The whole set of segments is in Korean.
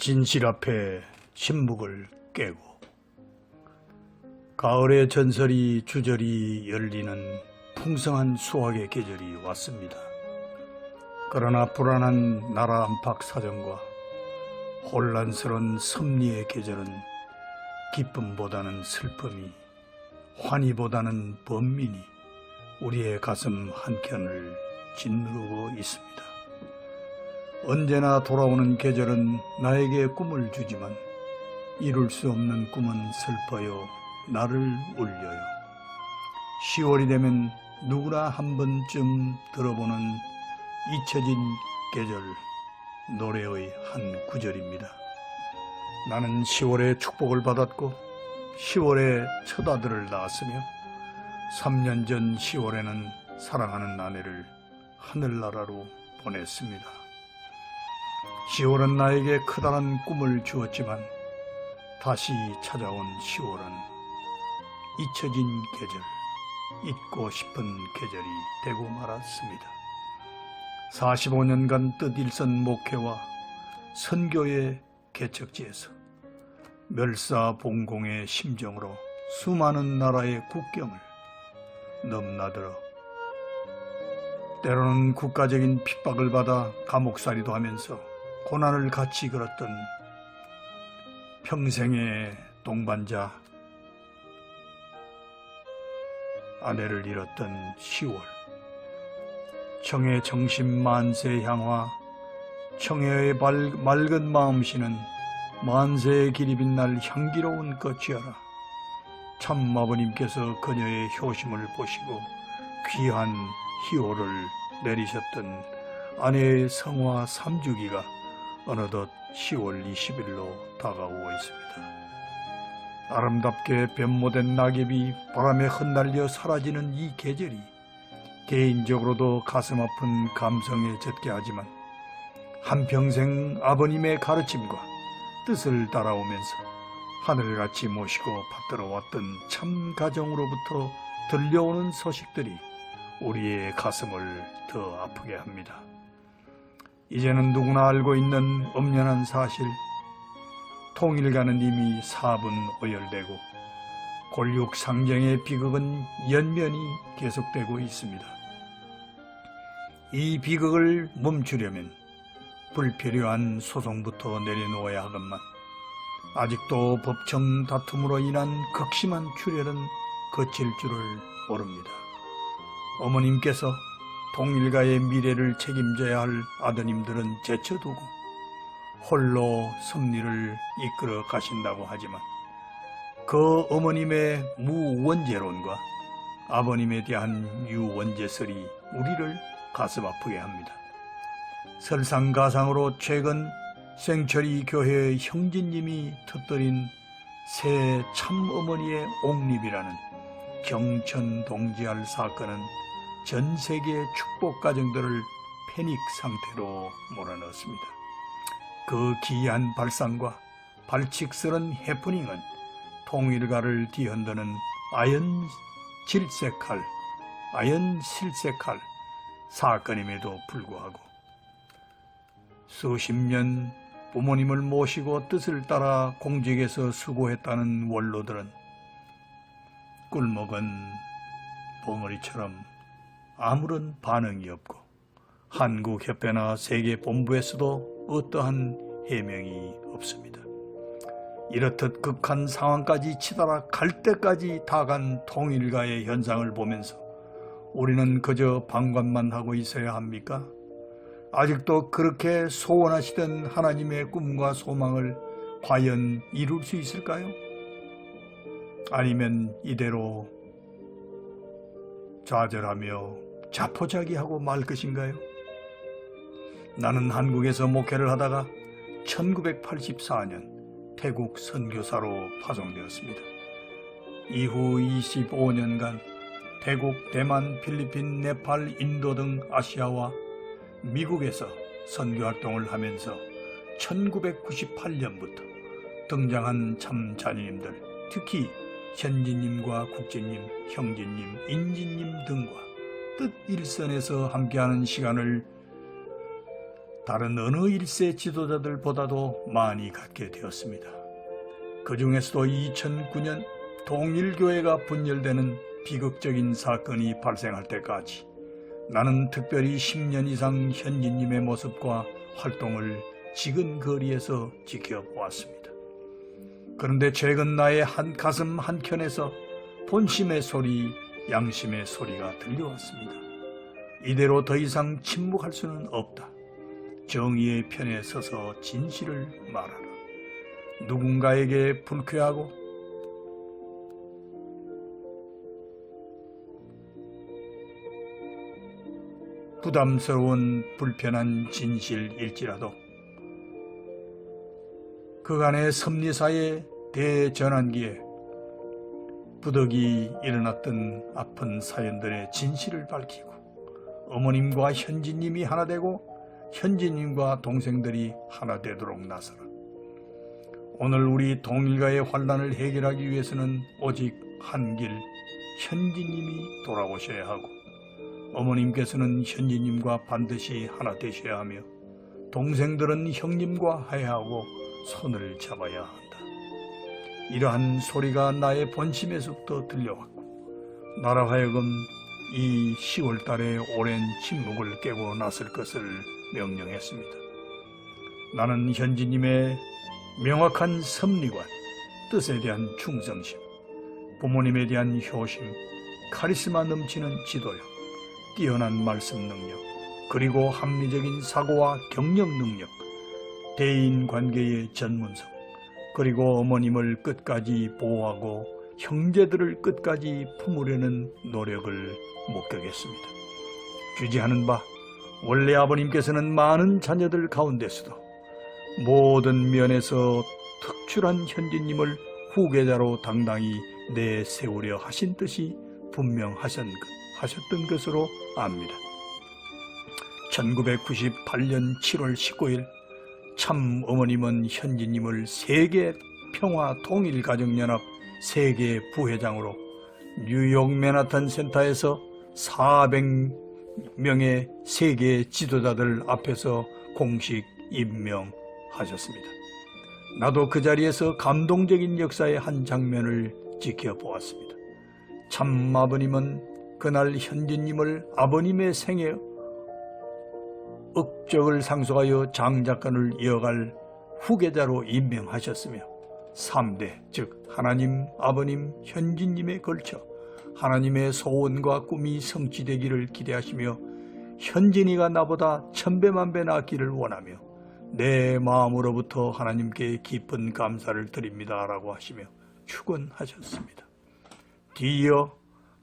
진실 앞에 침묵을 깨고 가을의 전설이 주저리 열리는 풍성한 수확의 계절이 왔습니다. 그러나 불안한 나라 안팎 사정과 혼란스러운 섭리의 계절은 기쁨보다는 슬픔이, 환희보다는 번민이 우리의 가슴 한켠을 짓누르고 있습니다. 언제나 돌아오는 계절은 나에게 꿈을 주지만 이룰 수 없는 꿈은 슬퍼요 나를 울려요. 10월이 되면 누구나 한 번쯤 들어보는 잊혀진 계절 노래의 한 구절입니다. 나는 10월에 축복을 받았고 10월에 첫 아들을 낳았으며 3년 전 10월에는 사랑하는 아내를 하늘나라로 보냈습니다. 10월은 나에게 커다란 꿈을 주었지만 다시 찾아온 10월은 잊혀진 계절, 잊고 싶은 계절이 되고 말았습니다. 45년간 뜻일선 목회와 선교의 개척지에서 멸사봉공의 심정으로 수많은 나라의 국경을 넘나들어 때로는 국가적인 핍박을 받아 감옥살이도 하면서 고난을 같이 걸었던 평생의 동반자 아내를 잃었던 10월, 청해 정신 만세 향화, 청해의 맑은 마음씨는 만세의 길이 빛날 향기로운 꽃이여라. 참아버님께서 그녀의 효심을 보시고 귀한 희호를 내리셨던 아내의 성화 3주기가 어느덧 10월 20일로 다가오고 있습니다. 아름답게 변모된 낙엽이 바람에 흩날려 사라지는 이 계절이 개인적으로도 가슴 아픈 감성에 젖게 하지만 한평생 아버님의 가르침과 뜻을 따라오면서 하늘같이 모시고 받들어왔던 참 가정으로부터 들려오는 소식들이 우리의 가슴을 더 아프게 합니다. 이제는 누구나 알고 있는 엄연한 사실, 통일가는 이미 4분 오열되고 골육 상정의 비극은 연면이 계속되고 있습니다. 이 비극을 멈추려면 불필요한 소송부터 내려놓아야 하건만 아직도 법정 다툼으로 인한 극심한 출혈은 거칠 줄을 모릅니다. 어머님께서 통일가의 미래를 책임져야 할 아드님들은 제쳐두고 홀로 섭리를 이끌어 가신다고 하지만 그 어머님의 무원죄론과 아버님에 대한 유원죄설이 우리를 가슴 아프게 합니다. 설상가상으로 최근 생철이 교회의 형제님이 터뜨린 새 참어머니의 옥립이라는 경천동지할 사건은 전 세계 축복 가정들을 패닉 상태로 몰아넣었습니다. 그 기이한 발상과 발칙스런 해프닝은 통일가를 뒤흔드는 아연실색할 사건임에도 불구하고 수십 년 부모님을 모시고 뜻을 따라 공직에서 수고했다는 원로들은 꿀먹은 벙어리처럼 아무런 반응이 없고 한국협회나 세계본부에서도 어떠한 해명이 없습니다. 이렇듯 극한 상황까지 치달아 갈 때까지 다간 통일가의 현상을 보면서 우리는 그저 방관만 하고 있어야 합니까? 아직도 그렇게 소원하시던 하나님의 꿈과 소망을 과연 이룰 수 있을까요? 아니면 이대로 좌절하며 자포자기하고 말 것인가요? 나는 한국에서 목회를 하다가 1984년 태국 선교사로 파송되었습니다. 이후 25년간 태국, 대만, 필리핀, 네팔, 인도 등 아시아와 미국에서 선교활동을 하면서 1998년부터 등장한 참 자녀님들, 특히 현지님과 국제님, 형제님, 인지님 등과 뜻 일선에서 함께하는 시간을 다른 어느 일세 지도자들보다도 많이 갖게 되었습니다. 그 중에서도 2009년 통일교회가 분열되는 비극적인 사건이 발생할 때까지 나는 특별히 10년 이상 현진님의 모습과 활동을 지근거리에서 지켜보았습니다. 그런데 최근 나의 한 가슴 한켠에서 본심의 소리, 양심의 소리가 들려왔습니다. 이대로 더 이상 침묵할 수는 없다. 정의의 편에 서서 진실을 말하라. 누군가에게 불쾌하고 부담스러운 불편한 진실일지라도 그간의 섭리사의 대전환기에 부득이 일어났던 아픈 사연들의 진실을 밝히고 어머님과 현진님이 하나 되고 현진님과 동생들이 하나 되도록 나서라. 오늘 우리 동일가의 환난을 해결하기 위해서는 오직 한 길, 현진님이 돌아오셔야 하고 어머님께서는 현진님과 반드시 하나 되셔야 하며 동생들은 형님과 화해하고 손을 잡아야 한다. 이러한 소리가 나의 본심에서부터 들려왔고 나로 하여금 이 10월 달에 오랜 침묵을 깨고 나설 것을 명령했습니다. 나는 현진님의 명확한 섭리관, 뜻에 대한 충성심, 부모님에 대한 효심, 카리스마 넘치는 지도력, 뛰어난 말씀 능력, 그리고 합리적인 사고와 경영 능력, 대인관계의 전문성, 그리고 어머님을 끝까지 보호하고 형제들을 끝까지 품으려는 노력을 목격했습니다. 귀지하는 바, 원래 아버님께서는 많은 자녀들 가운데서도 모든 면에서 특출한 현진님을 후계자로 당당히 내세우려 하신 뜻이 분명하셨던 것으로 압니다. 1998년 7월 19일 참 어머님은 현진님을 세계 평화 통일 가정연합 세계 부회장으로 뉴욕 맨하탄 센터에서 400명의 세계 지도자들 앞에서 공식 임명하셨습니다. 나도 그 자리에서 감동적인 역사의 한 장면을 지켜보았습니다. 참 아버님은 그날 현진님을 아버님의 생애 업적을 상속하여 장작관을 이어갈 후계자로 임명하셨으며 3대 즉 하나님, 아버님, 현진님에 걸쳐 하나님의 소원과 꿈이 성취되기를 기대하시며 현진이가 나보다 천배만배 낫기를 원하며 내 마음으로부터 하나님께 깊은 감사를 드립니다 라고 하시며 축원하셨습니다. 뒤이어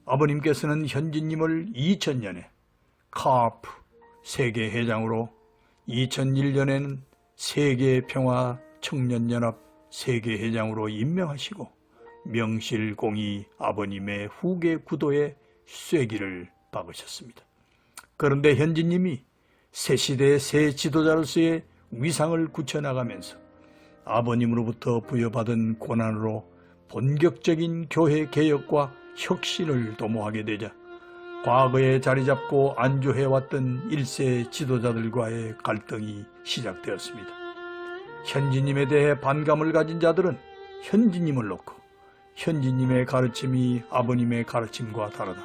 아버님께서는 현진님을 2000년에 카프 세계회장으로 2001년에는 세계평화청년연합 세계회장으로 임명하시고 명실공히 아버님의 후계 구도에 쐐기를 박으셨습니다. 그런데 현진님이 새 시대의 새 지도자로서의 위상을 굳혀나가면서 아버님으로부터 부여받은 고난으로 본격적인 교회 개혁과 혁신을 도모하게 되자 과거에 자리잡고 안주해왔던 1세 지도자들과의 갈등이 시작되었습니다. 현진님에 대해 반감을 가진 자들은 현진님을 놓고 현진님의 가르침이 아버님의 가르침과 다르다.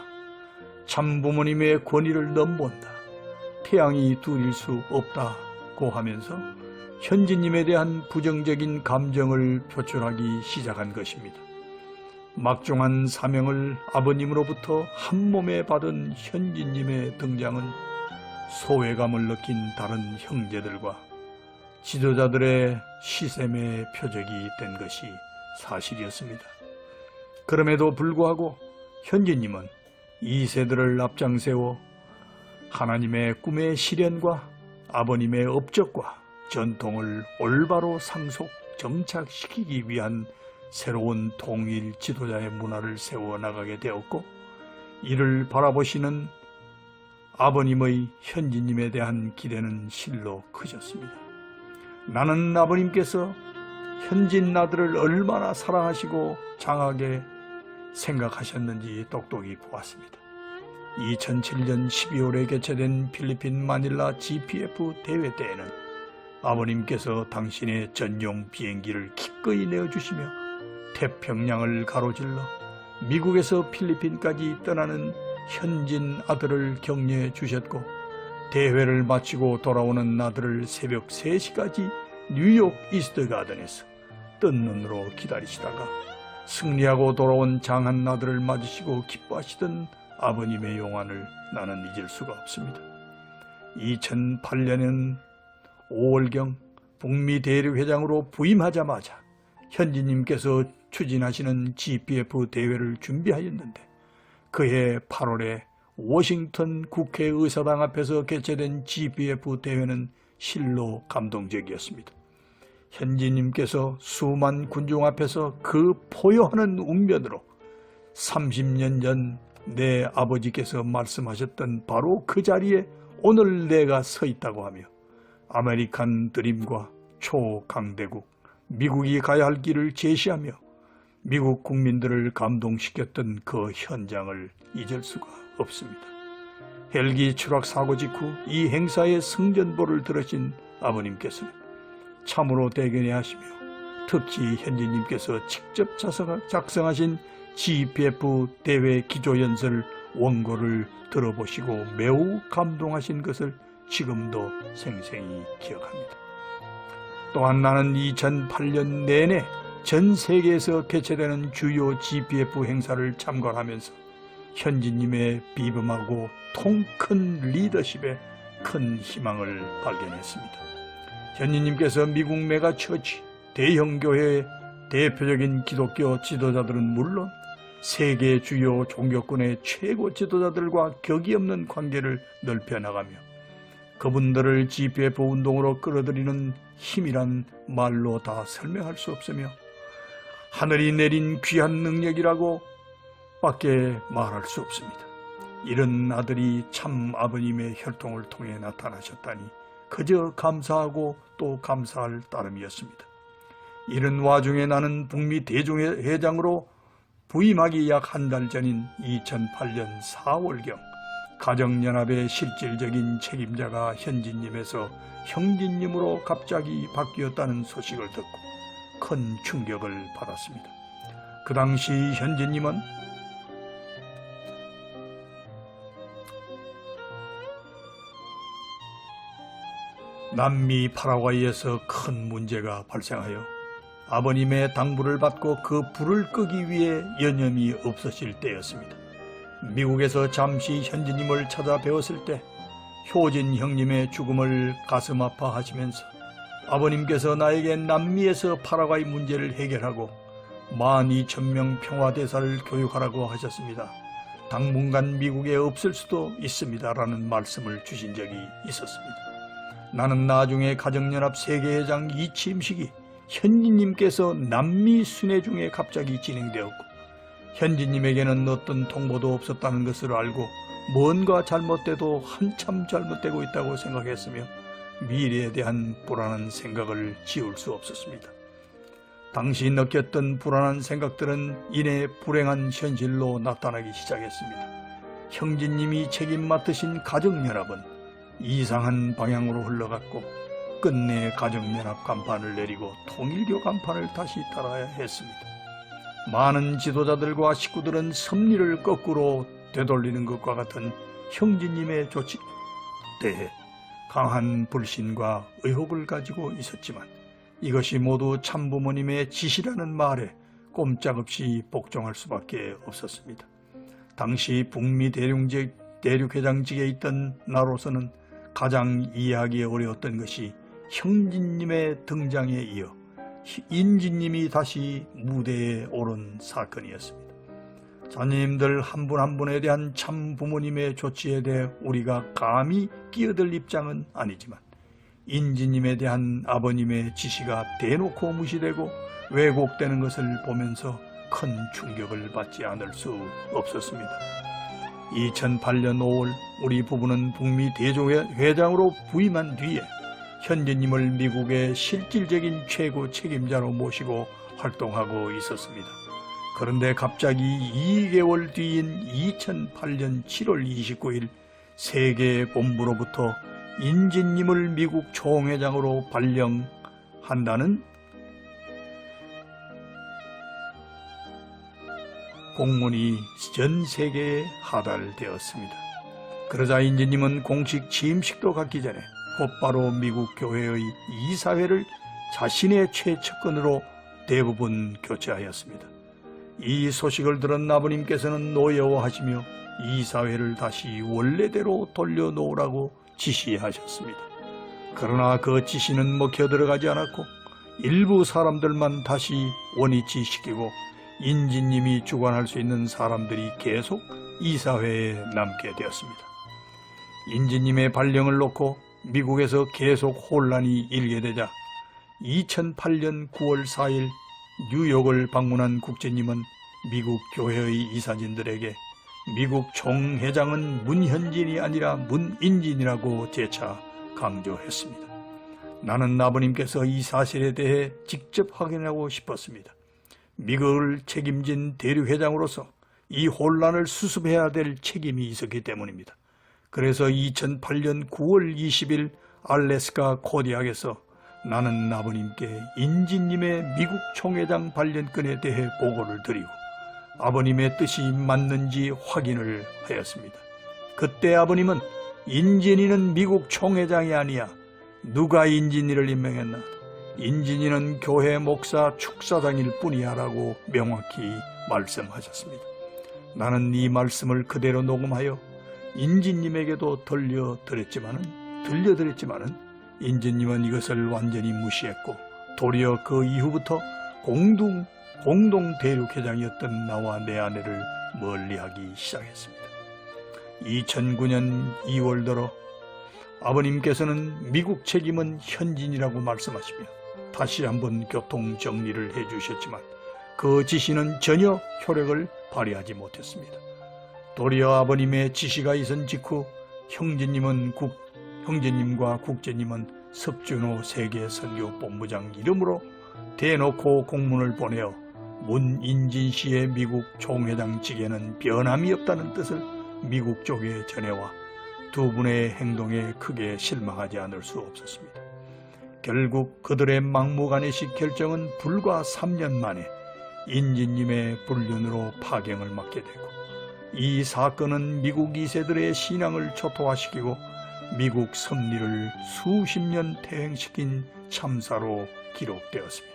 참 부모님의 권위를 넘본다. 태양이 둘일 수 없다고 하면서 현진님에 대한 부정적인 감정을 표출하기 시작한 것입니다. 막중한 사명을 아버님으로부터 한 몸에 받은 현진님의 등장은 소외감을 느낀 다른 형제들과 지도자들의 시샘의 표적이 된 것이 사실이었습니다. 그럼에도 불구하고 현진님은 이 세대를 앞장세워 하나님의 꿈의 실현과 아버님의 업적과 전통을 올바로 상속 정착시키기 위한 새로운 통일 지도자의 문화를 세워나가게 되었고 이를 바라보시는 아버님의 현진님에 대한 기대는 실로 크셨습니다. 나는 아버님께서 현진 아들을 얼마나 사랑하시고 장하게 생각하셨는지 똑똑히 보았습니다. 2007년 12월에 개최된 필리핀 마닐라 GPF 대회 때에는 아버님께서 당신의 전용 비행기를 기꺼이 내어주시며 태평양을 가로질러 미국에서 필리핀까지 떠나는 현진 아들을 격려해 주셨고, 대회를 마치고 돌아오는 아들을 새벽 3시까지 뉴욕 이스트 가든에서 뜬 눈으로 기다리시다가 승리하고 돌아온 장한 아들을 맞으시고 기뻐하시던 아버님의 용안을 나는 잊을 수가 없습니다. 2008년엔 5월경 북미 대륙회장으로 부임하자마자 현지님께서 추진하시는 GPF 대회를 준비하였는데, 그해 8월에 워싱턴 국회의사당 앞에서 개최된 GPF 대회는 실로 감동적이었습니다. 현지님께서 수만 군중 앞에서 그 포효하는 웅변으로 30년 전 내 아버지께서 말씀하셨던 바로 그 자리에 오늘 내가 서 있다고 하며, 아메리칸 드림과 초강대국 미국이 가야 할 길을 제시하며 미국 국민들을 감동시켰던 그 현장을 잊을 수가 없습니다. 헬기 추락 사고 직후 이 행사의 승전보를 들으신 아버님께서는 참으로 대견해하시며, 특히 현지님께서 직접 작성하신 GPF 대회 기조연설 원고를 들어보시고 매우 감동하신 것을 지금도 생생히 기억합니다. 또한 나는 2008년 내내 전 세계에서 개최되는 주요 GPF 행사를 참관하면서 현지님의 비범하고 통큰 리더십에 큰 희망을 발견했습니다. 현지님께서 미국 메가처치, 대형 교회의 대표적인 기독교 지도자들은 물론 세계 주요 종교권의 최고 지도자들과 격이 없는 관계를 넓혀나가며 그분들을 GPF 운동으로 끌어들이는 힘이란 말로 다 설명할 수 없으며 하늘이 내린 귀한 능력이라고 밖에 말할 수 없습니다. 이런 아들이 참 아버님의 혈통을 통해 나타나셨다니 그저 감사하고 또 감사할 따름이었습니다. 이런 와중에 나는 북미 대종회장으로 부임하기 약 한 달 전인 2008년 4월경 가정연합의 실질적인 책임자가 현지님에서 형제님으로 갑자기 바뀌었다는 소식을 듣고 큰 충격을 받았습니다. 그 당시 현지님은 남미 파라과이에서 큰 문제가 발생하여 아버님의 당부를 받고 그 불을 끄기 위해 여념이 없어질 때였습니다. 미국에서 잠시 현지님을 찾아뵈었을 때 효진 형님의 죽음을 가슴 아파하시면서 아버님께서 나에게 남미에서 파라과이 문제를 해결하고 12,000명 평화대사를 교육하라고 하셨습니다. 당분간 미국에 없을 수도 있습니다 라는 말씀을 주신 적이 있었습니다. 나는 나중에 가정연합 세계회장 이취임식이 현지님께서 남미 순회 중에 갑자기 진행되었고 현지님에게는 어떤 통보도 없었다는 것을 알고 뭔가 잘못돼도 한참 잘못되고 있다고 생각했으며 미래에 대한 불안한 생각을 지울 수 없었습니다. 당시 느꼈던 불안한 생각들은 이내 불행한 현실로 나타나기 시작했습니다. 형제님이 책임 맡으신 가정연합은 이상한 방향으로 흘러갔고 끝내 가정연합 간판을 내리고 통일교 간판을 다시 달아야 했습니다. 많은 지도자들과 식구들은 섭리를 거꾸로 되돌리는 것과 같은 형제님의 조치에 대해 강한 불신과 의혹을 가지고 있었지만 이것이 모두 참부모님의 지시라는 말에 꼼짝없이 복종할 수밖에 없었습니다. 당시 북미 대륙회장직에 있던 나로서는 가장 이해하기 어려웠던 것이 형진님의 등장에 이어 인지님이 다시 무대에 오른 사건이었습니다. 자녀님들 한 분 한 분에 대한 참 부모님의 조치에 대해 우리가 감히 끼어들 입장은 아니지만 인지님에 대한 아버님의 지시가 대놓고 무시되고 왜곡되는 것을 보면서 큰 충격을 받지 않을 수 없었습니다. 2008년 5월 우리 부부는 북미 대종회장으로 부임한 뒤에 현지님을 미국의 실질적인 최고 책임자로 모시고 활동하고 있었습니다. 그런데 갑자기 2개월 뒤인 2008년 7월 29일 세계 본부로부터 인진님을 미국 총회장으로 발령한다는 공문이 전 세계에 하달되었습니다. 그러자 인진님은 공식 취임식도 갖기 전에 곧바로 미국 교회의 이사회를 자신의 최측근으로 대부분 교체하였습니다. 이 소식을 들은 아버님께서는 노여워하시며 이사회를 다시 원래대로 돌려놓으라고 지시하셨습니다. 그러나 그 지시는 먹혀 들어가지 않았고 일부 사람들만 다시 원위치 시키고 인진님이 주관할 수 있는 사람들이 계속 이사회에 남게 되었습니다. 인진님의 발령을 놓고 미국에서 계속 혼란이 일게 되자 2008년 9월 4일 뉴욕을 방문한 국제님은 미국 교회의 이사진들에게 미국 총회장은 문현진이 아니라 문인진이라고 재차 강조했습니다. 나는 아버님께서 이 사실에 대해 직접 확인하고 싶었습니다. 미국을 책임진 대륙회장으로서 이 혼란을 수습해야 될 책임이 있었기 때문입니다. 그래서 2008년 9월 20일 알래스카 코디악에서 나는 아버님께 인진님의 미국 총회장 발령권에 대해 보고를 드리고 아버님의 뜻이 맞는지 확인을 하였습니다. 그때 아버님은 인진이는 미국 총회장이 아니야. 누가 인진이를 임명했나? 인진이는 교회 목사 축사장일 뿐이야 라고 명확히 말씀하셨습니다. 나는 이 말씀을 그대로 녹음하여 인진님에게도 들려드렸지만은 인진님은 이것을 완전히 무시했고 도리어 그 이후부터 공동 대륙회장이었던 나와 내 아내를 멀리하기 시작했습니다. 2009년 2월 들어 아버님께서는 미국 책임은 현진이라고 말씀하시며 다시 한번 교통 정리를 해주셨지만 그 지시는 전혀 효력을 발휘하지 못했습니다. 도리어 아버님의 지시가 있은 직후 형제님과 국제님은 석준호 세계선교본부장 이름으로 대놓고 공문을 보내어 문인진 씨의 미국 총회장직에는 변함이 없다는 뜻을 미국 쪽에 전해와 두 분의 행동에 크게 실망하지 않을 수 없었습니다. 결국 그들의 막무가내식 결정은 불과 3년 만에 인진님의 불륜으로 파경을 맞게 되고 이 사건은 미국 2세들의 신앙을 초토화시키고 미국 섭리를 수십 년 퇴행시킨 참사로 기록되었습니다.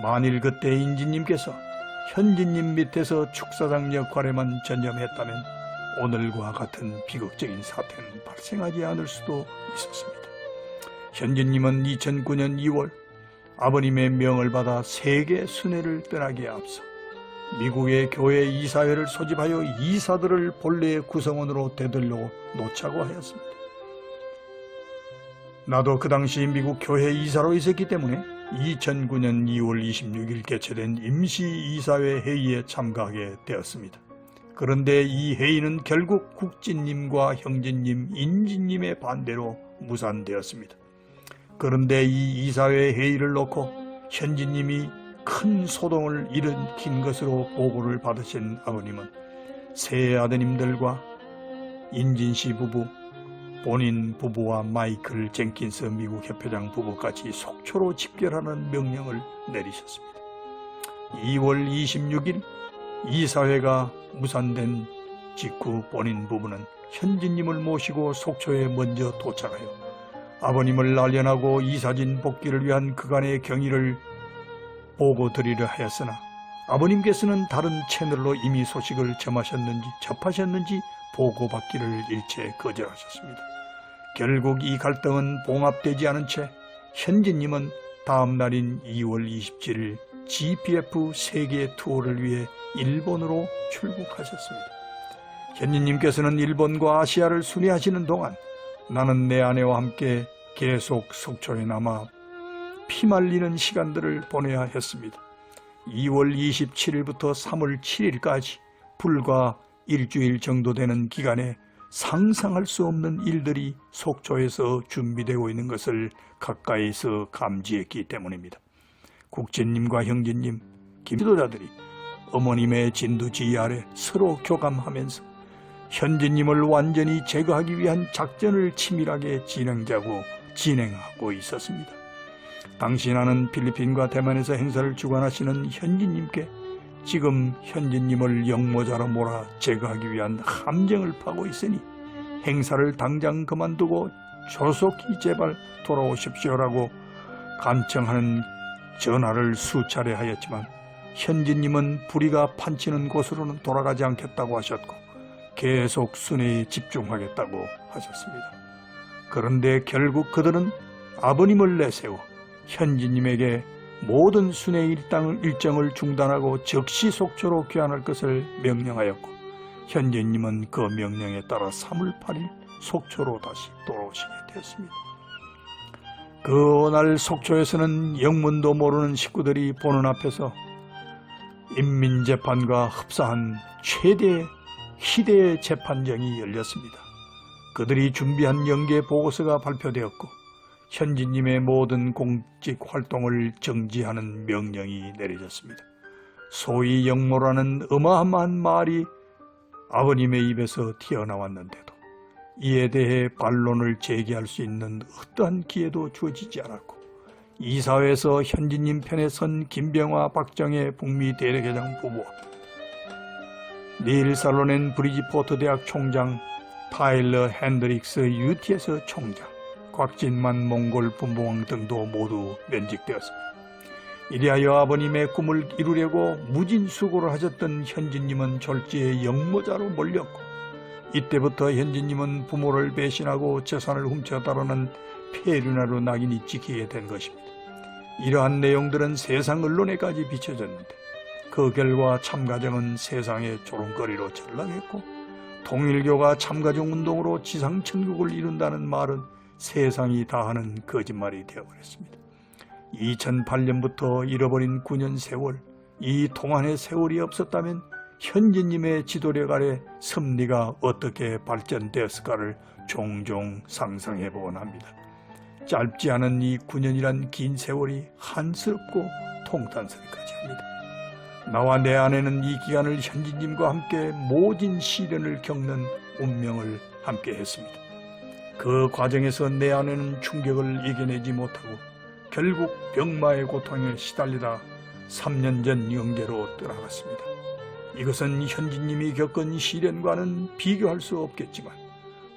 만일 그때 인진님께서 현진님 밑에서 축사장 역할에만 전념했다면 오늘과 같은 비극적인 사태는 발생하지 않을 수도 있었습니다. 현진님은 2009년 2월 아버님의 명을 받아 세계 순회를 떠나기에 앞서 미국의 교회 이사회를 소집하여 이사들을 본래의 구성원으로 되돌려 놓자고 하였습니다. 나도 그 당시 미국 교회 이사로 있었기 때문에 2009년 2월 26일 개최된 임시이사회 회의에 참가하게 되었습니다. 그런데 이 회의는 결국 국진님과 형제님, 인진님의 반대로 무산되었습니다. 그런데 이 이사회 회의를 놓고 현진님이 큰 소동을 일으킨 것으로 보고를 받으신 아버님은 세 아드님들과 인진씨 부부, 본인 부부와 마이클 젠킨스 미국 협회장 부부까지 속초로 집결하는 명령을 내리셨습니다. 2월 26일 이사회가 무산된 직후 본인 부부는 현진님을 모시고 속초에 먼저 도착하여 아버님을 알련하고 이사진 복귀를 위한 그간의 경위를 보고 드리려 하였으나 아버님께서는 다른 채널로 이미 소식을 접하셨는지 보고받기를 일체 거절하셨습니다. 결국 이 갈등은 봉합되지 않은 채 현진님은 다음 날인 2월 27일 GPF 세계 투어를 위해 일본으로 출국하셨습니다. 현진님께서는 일본과 아시아를 순회하시는 동안 나는 내 아내와 함께 계속 속초에 남아 피말리는 시간들을 보내야 했습니다. 2월 27일부터 3월 7일까지 불과 일주일 정도 되는 기간에 상상할 수 없는 일들이 속초에서 준비되고 있는 것을 가까이서 감지했기 때문입니다. 국제님과 형제님, 기도자들이 어머님의 진두지휘 아래 서로 교감하면서 현진님을 완전히 제거하기 위한 작전을 치밀하게 진행하고 있었습니다. 당시 나는 필리핀과 대만에서 행사를 주관하시는 현진님께 지금 현진님을 영모자로 몰아 제거하기 위한 함정을 파고 있으니 행사를 당장 그만두고 조속히 제발 돌아오십시오라고 간청하는 전화를 수차례 하였지만 현진님은 불의가 판치는 곳으로는 돌아가지 않겠다고 하셨고 계속 순회에 집중하겠다고 하셨습니다. 그런데 결국 그들은 아버님을 내세워 현진님에게 모든 순회 일정을 중단하고 즉시 속초로 귀환할 것을 명령하였고 현진님은 그 명령에 따라 3월 8일 속초로 다시 돌아오시게 되었습니다. 그날 속초에서는 영문도 모르는 식구들이 보는 앞에서 인민재판과 흡사한 최대의 희대의 재판정이 열렸습니다. 그들이 준비한 연계 보고서가 발표되었고 현진님의 모든 공직 활동을 정지하는 명령이 내려졌습니다. 소위 영모라는 어마어마한 말이 아버님의 입에서 튀어나왔는데도 이에 대해 반론을 제기할 수 있는 어떠한 기회도 주어지지 않았고 이사회에서 현진님 편에 선 김병화, 박정혜 북미 대례회장 부부와 닐 살로넨 브리지포트 대학 총장, 타일러 핸드릭스 UTS 총장, 곽진만 몽골 분봉왕 등도 모두 면직되었습니다. 이리하여 아버님의 꿈을 이루려고 무진수고를 하셨던 현진님은 졸지에 영모자로 몰렸고 이때부터 현진님은 부모를 배신하고 재산을 훔쳐 따르는 폐륜화로 낙인이 찍히게 된 것입니다. 이러한 내용들은 세상 언론에까지 비춰졌는데 그 결과 참가정은 세상의 조롱거리로 전락했고 통일교가 참가정 운동으로 지상천국을 이룬다는 말은 세상이 다 하는 거짓말이 되어버렸습니다. 2008년부터 잃어버린 9년 세월, 이 동안의 세월이 없었다면 현진님의 지도력 아래 섭리가 어떻게 발전되었을까를 종종 상상해보곤 합니다. 짧지 않은 이 9년이란 긴 세월이 한스럽고 통탄스럽까지 합니다. 나와 내 아내는 이 기간을 현진님과 함께 모진 시련을 겪는 운명을 함께 했습니다. 그 과정에서 내 아내는 충격을 이겨내지 못하고 결국 병마의 고통에 시달리다 3년 전 영계로 떠나갔습니다. 이것은 현진님이 겪은 시련과는 비교할 수 없겠지만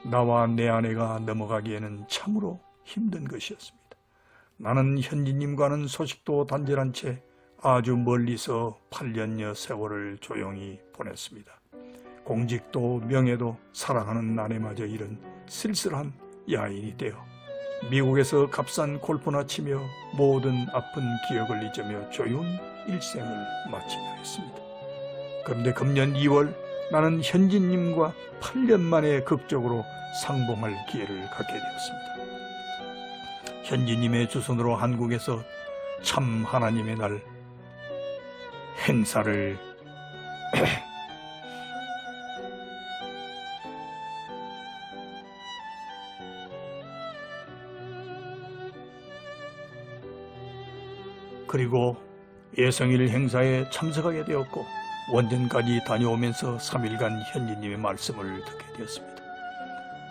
나와 내 아내가 넘어가기에는 참으로 힘든 것이었습니다. 나는 현진님과는 소식도 단절한 채 아주 멀리서 8년여 세월을 조용히 보냈습니다. 공직도 명예도 사랑하는 아내마저 잃은 쓸쓸한 야인이 되어 미국에서 값싼 골프나 치며 모든 아픈 기억을 잊으며 조용히 일생을 마치려 했습니다. 그런데 금년 2월 나는 현진님과 8년 만에 극적으로 상봉할 기회를 갖게 되었습니다. 현진님의 주선으로 한국에서 참 하나님의 날 행사를 그리고 예성일 행사에 참석하게 되었고 원전까지 다녀오면서 3일간 현진님의 말씀을 듣게 되었습니다.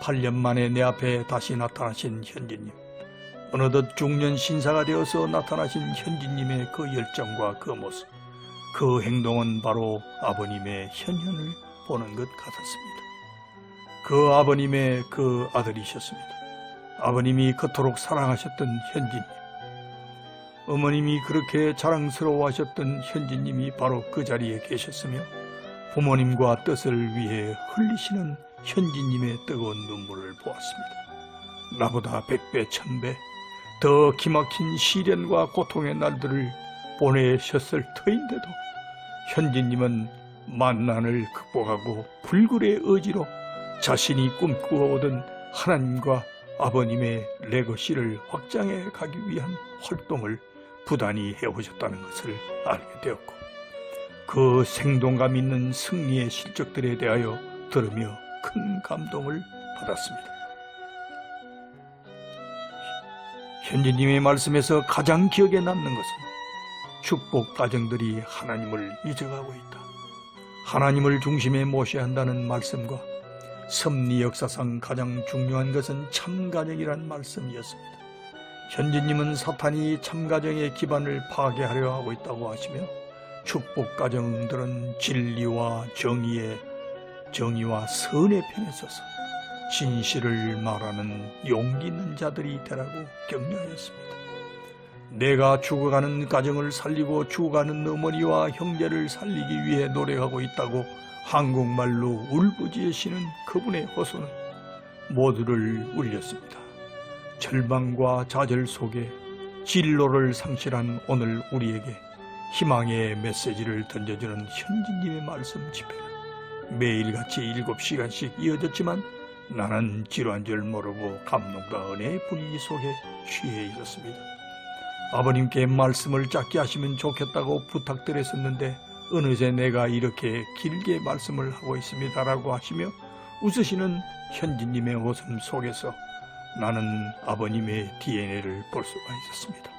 8년 만에 내 앞에 다시 나타나신 현진님, 어느덧 중년 신사가 되어서 나타나신 현진님의 그 열정과 그 모습, 그 행동은 바로 아버님의 현현을 보는 것 같았습니다. 그 아버님의 그 아들이셨습니다. 아버님이 그토록 사랑하셨던 현진님, 어머님이 그렇게 자랑스러워하셨던 현진님이 바로 그 자리에 계셨으며 부모님과 뜻을 위해 흘리시는 현진님의 뜨거운 눈물을 보았습니다. 나보다 100배, 1000배 더 기막힌 시련과 고통의 날들을 보내셨을 터인데도 현진님은 만난을 극복하고 불굴의 의지로 자신이 꿈꾸어오던 하나님과 아버님의 레거시를 확장해 가기 위한 활동을 부단히 해오셨다는 것을 알게 되었고 그 생동감 있는 승리의 실적들에 대하여 들으며 큰 감동을 받았습니다. 현진님의 말씀에서 가장 기억에 남는 것은 축복 가정들이 하나님을 잊어가고 있다. 하나님을 중심에 모셔야 한다는 말씀과 섭리 역사상 가장 중요한 것은 참가정이란 말씀이었습니다. 현진님은 사탄이 참가정의 기반을 파괴하려 하고 있다고 하시며 축복 가정들은 진리와 정의와 선의 편에 서서 진실을 말하는 용기 있는 자들이 되라고 격려하였습니다. 내가 죽어가는 가정을 살리고 죽어가는 어머니와 형제를 살리기 위해 노력하고 있다고 한국말로 울부짖으시는 그분의 호소는 모두를 울렸습니다. 절망과 좌절 속에 진로를 상실한 오늘 우리에게 희망의 메시지를 던져주는 현진님의 말씀 집회는 매일같이 7시간씩 이어졌지만 나는 지루한 줄 모르고 감동과 은혜의 분위기 속에 취해 있었습니다. 아버님께 말씀을 짧게 하시면 좋겠다고 부탁드렸었는데 어느새 내가 이렇게 길게 말씀을 하고 있습니다라고 하시며 웃으시는 현진님의 웃음 속에서 나는 아버님의 DNA를 볼 수가 있었습니다.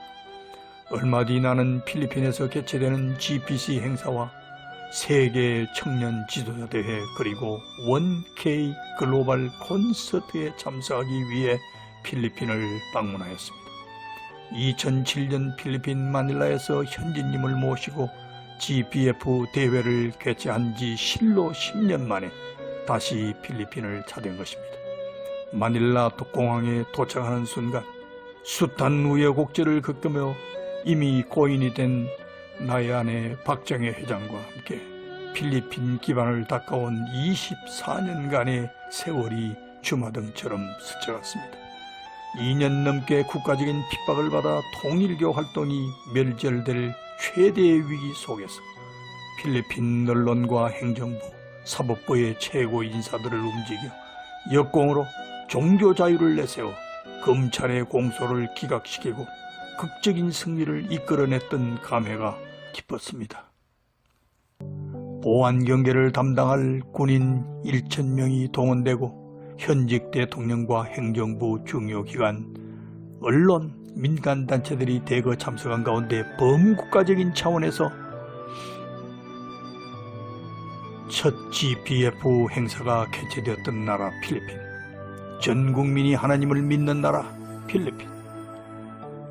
얼마 뒤 나는 필리핀에서 개최되는 GPC 행사와 세계 청년 지도자 대회 그리고 1K 글로벌 콘서트에 참석하기 위해 필리핀을 방문하였습니다. 2007년 필리핀 마닐라에서 현진님을 모시고 GPF 대회를 개최한 지 실로 10년 만에 다시 필리핀을 찾은 것입니다. 마닐라 공항에 도착하는 순간 숱한 우여곡절을 겪으며 이미 고인이 된 나의 아내 박정혜 회장과 함께 필리핀 기반을 닦아온 24년간의 세월이 주마등처럼 스쳐갔습니다. 2년 넘게 국가적인 핍박을 받아 통일교 활동이 멸절될 최대의 위기 속에서 필리핀 언론과 행정부, 사법부의 최고 인사들을 움직여 역공으로 종교 자유를 내세워 검찰의 공소를 기각시키고 극적인 승리를 이끌어냈던 감회가 깊었습니다. 보안 경계를 담당할 군인 1,000명이 동원되고 현직 대통령과 행정부 중요 기관, 언론, 민간단체들이 대거 참석한 가운데 범국가적인 차원에서 첫 GPF 행사가 개최되었던 나라 필리핀, 전 국민이 하나님을 믿는 나라 필리핀.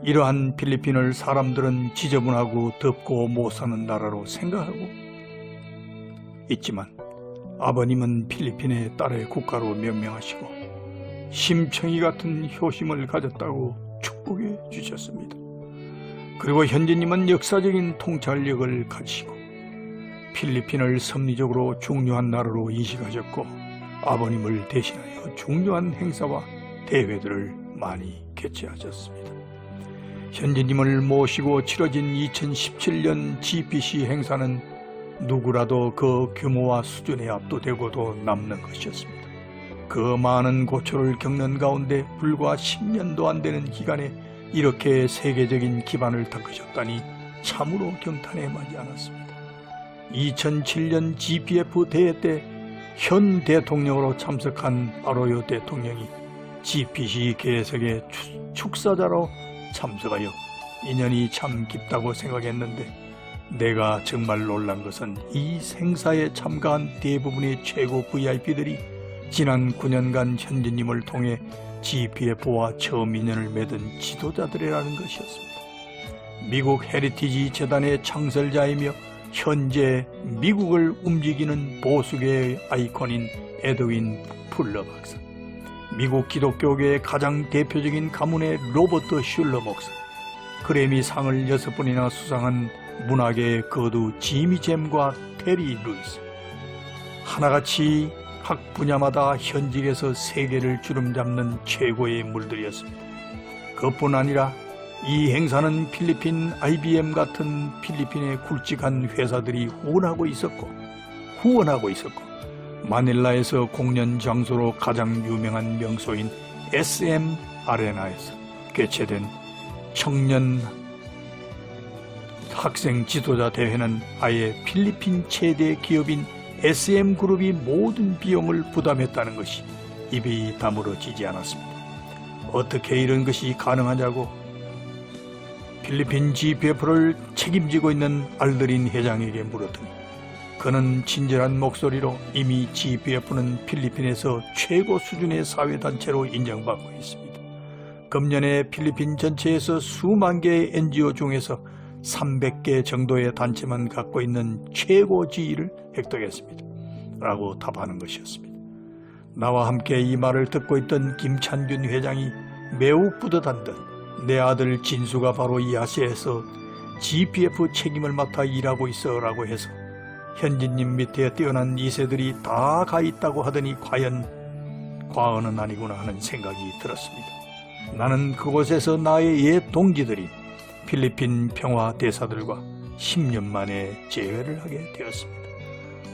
이러한 필리핀을 사람들은 지저분하고 덥고 못 사는 나라로 생각하고 있지만 아버님은 필리핀의 딸의 국가로 명명하시고 심청이 같은 효심을 가졌다고 축복해 주셨습니다. 그리고 현진님은 역사적인 통찰력을 가지시고 필리핀을 섭리적으로 중요한 나라로 인식하셨고 아버님을 대신하여 중요한 행사와 대회들을 많이 개최하셨습니다. 현진님을 모시고 치러진 2017년 GPC 행사는 누구라도 그 규모와 수준에 압도되고도 남는 것이었습니다. 그 많은 고초를 겪는 가운데 불과 10년도 안 되는 기간에 이렇게 세계적인 기반을 닦으셨다니 참으로 경탄에 마지 않았습니다. 2007년 GPF 대회 때 현 대통령으로 참석한 아로요 대통령이 GPC 개석의 축사자로 참석하여 인연이 참 깊다고 생각했는데 내가 정말 놀란 것은 이 행사에 참가한 대부분의 최고 VIP들이 지난 9년간 현진님을 통해 GPF와 처음 인연을 맺은 지도자들이라는 것이었습니다. 미국 헤리티지 재단의 창설자이며 현재 미국을 움직이는 보수계의 아이콘인 에드윈 풀러 박사, 미국 기독교계의 가장 대표적인 가문의 로버트 슐러 목사, 그래미상을 6번이나 수상한 문학의 거두 지미 잼과 테리 루이스, 하나같이 각 분야마다 현직에서 세계를 주름잡는 최고의 인물들이었습니다. 그뿐 아니라 이 행사는 필리핀 IBM 같은 필리핀의 굵직한 회사들이 후원하고 있었고 마닐라에서 공연 장소로 가장 유명한 명소인 SM 아레나에서 개최된 청년 학생 지도자 대회는 아예 필리핀 최대 기업인 SM그룹이 모든 비용을 부담했다는 것이 입이 다물어지지 않았습니다. 어떻게 이런 것이 가능하냐고 필리핀 GPF를 책임지고 있는 알드린 회장에게 물었더니 그는 친절한 목소리로 이미 GPF는 필리핀에서 최고 수준의 사회단체로 인정받고 있습니다. 금년에 필리핀 전체에서 수만 개의 NGO 중에서 300개 정도의 단체만 갖고 있는 최고 지위를 획득했습니다. 라고 답하는 것이었습니다. 나와 함께 이 말을 듣고 있던 김찬균 회장이 매우 뿌듯한 듯 내 아들 진수가 바로 이 아시아에서 GPF 책임을 맡아 일하고 있어 라고 해서 현진님 밑에 뛰어난 2세들이 다 가 있다고 하더니 과연 과언은 아니구나 하는 생각이 들었습니다. 나는 그곳에서 나의 옛 동기들인 필리핀 평화 대사들과 10년 만에 재회를 하게 되었습니다.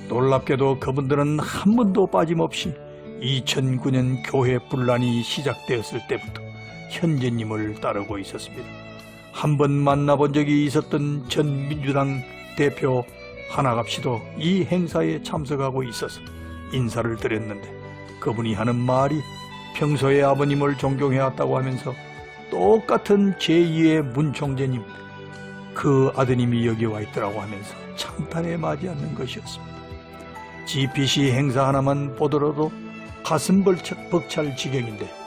놀랍게도 그분들은 한 번도 빠짐없이 2009년 교회 분란이 시작되었을 때부터 현재님을 따르고 있었습니다. 한 번 만나본 적이 있었던 전 민주당 대표 하나갑 씨도 이 행사에 참석하고 있어서 인사를 드렸는데 그분이 하는 말이 평소에 아버님을 존경해왔다고 하면서 똑같은 제2의 문 총재님 그 아드님이 여기 와 있더라고 하면서 찬탄에 맞이하는 것이었습니다. GPC 행사 하나만 보더라도 가슴 벅찰 지경인데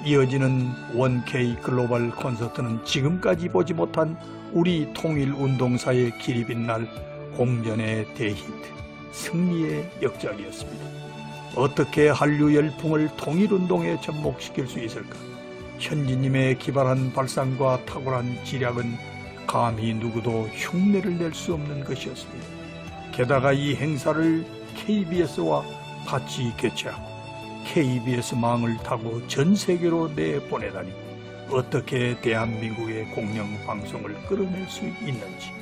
이어지는 1K 글로벌 콘서트는 지금까지 보지 못한 우리 통일운동사의 길이 빛날 공전의 대히트, 승리의 역작이었습니다. 어떻게 한류 열풍을 통일운동에 접목시킬 수 있을까? 현지님의 기발한 발상과 탁월한 지략은 감히 누구도 흉내를 낼 수 없는 것이었습니다. 게다가 이 행사를 KBS와 같이 개최하고 KBS망을 타고 전 세계로 내보내다니 어떻게 대한민국의 공영방송을 끌어낼 수 있는지.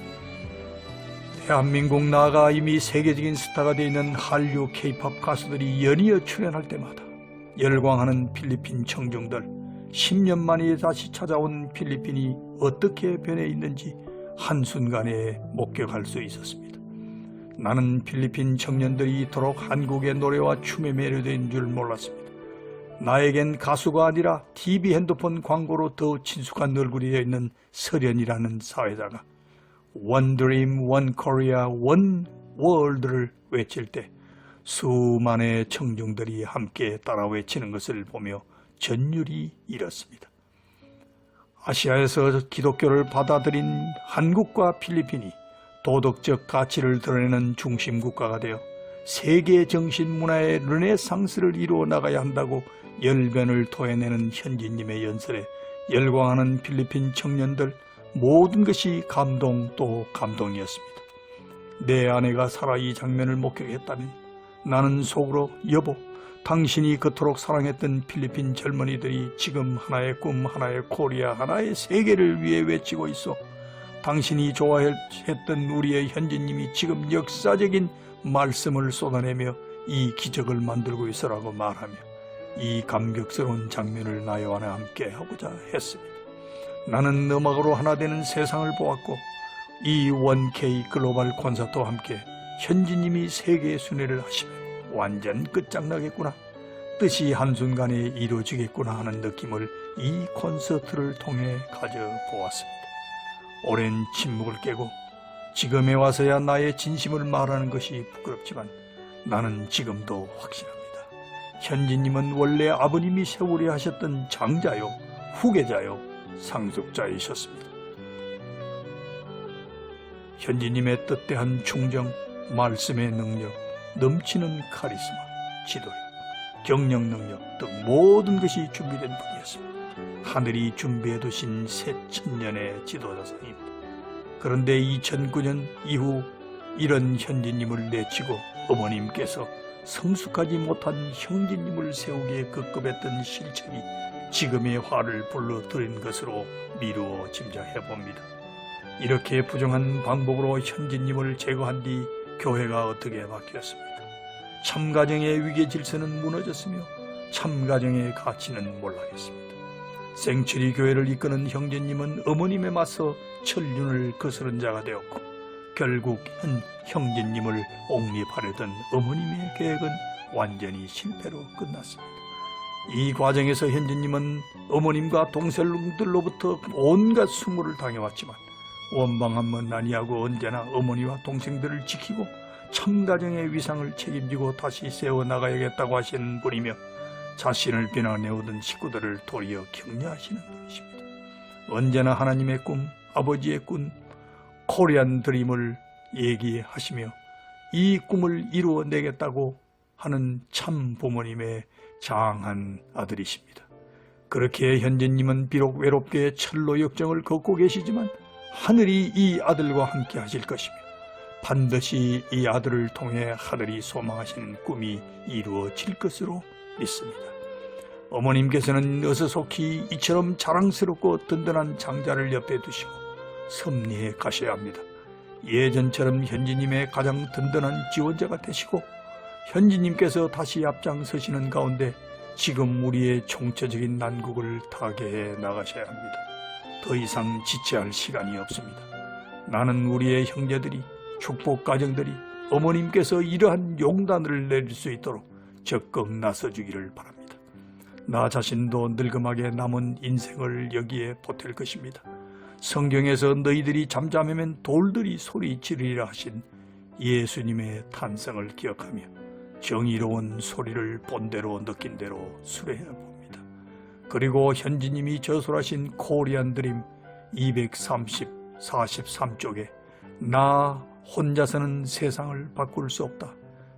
대한민국 나아가 이미 세계적인 스타가 되어 있는 한류 K-POP 가수들이 연이어 출연할 때마다 열광하는 필리핀 청중들, 10년 만에 다시 찾아온 필리핀이 어떻게 변해 있는지 한순간에 목격할 수 있었습니다. 나는 필리핀 청년들이 이토록 한국의 노래와 춤에 매료된 줄 몰랐습니다. 나에겐 가수가 아니라 TV 핸드폰 광고로 더 친숙한 얼굴이 되어 있는 설현이라는 사회자가 One Dream, One Korea, One World를 외칠 때 수만의 청중들이 함께 따라 외치는 것을 보며 전율이 일었습니다. 아시아에서 기독교를 받아들인 한국과 필리핀이 도덕적 가치를 드러내는 중심 국가가 되어 세계 정신 문화의 르네상스를 이루어 나가야 한다고 열변을 토해내는 현지님의 연설에 열광하는 필리핀 청년들 모든 것이 감동 또 감동이었습니다. 내 아내가 살아 이 장면을 목격했다면 나는 속으로 여보, 당신이 그토록 사랑했던 필리핀 젊은이들이 지금 하나의 꿈, 하나의 코리아, 하나의 세계를 위해 외치고 있어. 당신이 좋아했던 우리의 현지님이 지금 역사적인 말씀을 쏟아내며 이 기적을 만들고 있어라고 말하며 이 감격스러운 장면을 나와 함께 하고자 했습니다. 나는 음악으로 하나 되는 세상을 보았고 이 1K 글로벌 콘서트와 함께 현지님이 세계의 순회를 하시면 완전 끝장나겠구나, 뜻이 한순간에 이루어지겠구나 하는 느낌을 이 콘서트를 통해 가져보았습니다. 오랜 침묵을 깨고 지금에 와서야 나의 진심을 말하는 것이 부끄럽지만 나는 지금도 확신합니다. 현지님은 원래 아버님이 세우려 하셨던 장자요, 후계자요, 상속자이셨습니다. 현지님의 뜻대한 충정, 말씀의 능력, 넘치는 카리스마, 지도력, 경영 능력 등 모든 것이 준비된 분이었습니다. 하늘이 준비해 두신 새 천년의 지도자상입니다. 그런데 2009년 이후 이런 현지님을 내치고 어머님께서 성숙하지 못한 형제님을 세우기에 급급했던 실책이 지금의 화를 불러들인 것으로 미루어 짐작해봅니다. 이렇게 부정한 방법으로 현지님을 제거한 뒤 교회가 어떻게 바뀌었습니까? 참가정의 위계 질서는 무너졌으며 참가정의 가치는 몰락했습니다. 생츄리 교회를 이끄는 형제님은 어머님에 맞서 천륜을 거스른 자가 되었고 결국 형제님을 옹립하려던 어머님의 계획은 완전히 실패로 끝났습니다. 이 과정에서 현진님은 어머님과 동생들로부터 온갖 수모를 당해왔지만 원방한번 아니하고 언제나 어머니와 동생들을 지키고 참가정의 위상을 책임지고 다시 세워나가야겠다고 하시는 분이며 자신을 비난해오던 식구들을 도리어 격려하시는 분이십니다. 언제나 하나님의 꿈, 아버지의 꿈, 코리안 드림을 얘기하시며 이 꿈을 이루어내겠다고 하는 참 부모님의 장한 아들이십니다. 그렇게 현진님은 비록 외롭게 철로 역정을 걷고 계시지만 하늘이 이 아들과 함께 하실 것이며 반드시 이 아들을 통해 하늘이 소망하시는 꿈이 이루어질 것으로 믿습니다. 어머님께서는 어서속히 이처럼 자랑스럽고 든든한 장자를 옆에 두시고 섭리해 가셔야 합니다. 예전처럼 현지님의 가장 든든한 지원자가 되시고 현지님께서 다시 앞장서시는 가운데 지금 우리의 총체적인 난국을 타개해 나가셔야 합니다. 더 이상 지체할 시간이 없습니다. 나는 우리의 형제들이, 축복 가정들이 어머님께서 이러한 용단을 내릴 수 있도록 적극 나서주기를 바랍니다. 나 자신도 늙음하게 남은 인생을 여기에 보탤 것입니다. 성경에서 너희들이 잠잠하면 돌들이 소리 지르리라 하신 예수님의 탄생을 기억하며 정의로운 소리를 본대로 느낀 대로 수레해 봅니다. 그리고 현지님이 저술하신 코리안 드림 243쪽에 나 혼자서는 세상을 바꿀 수 없다.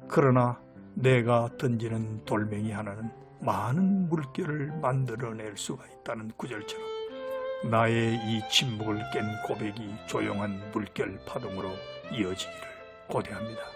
그러나 내가 던지는 돌멩이 하나는 많은 물결을 만들어낼 수가 있다는 구절처럼 나의 이 침묵을 깬 고백이 조용한 물결 파동으로 이어지기를 고대합니다.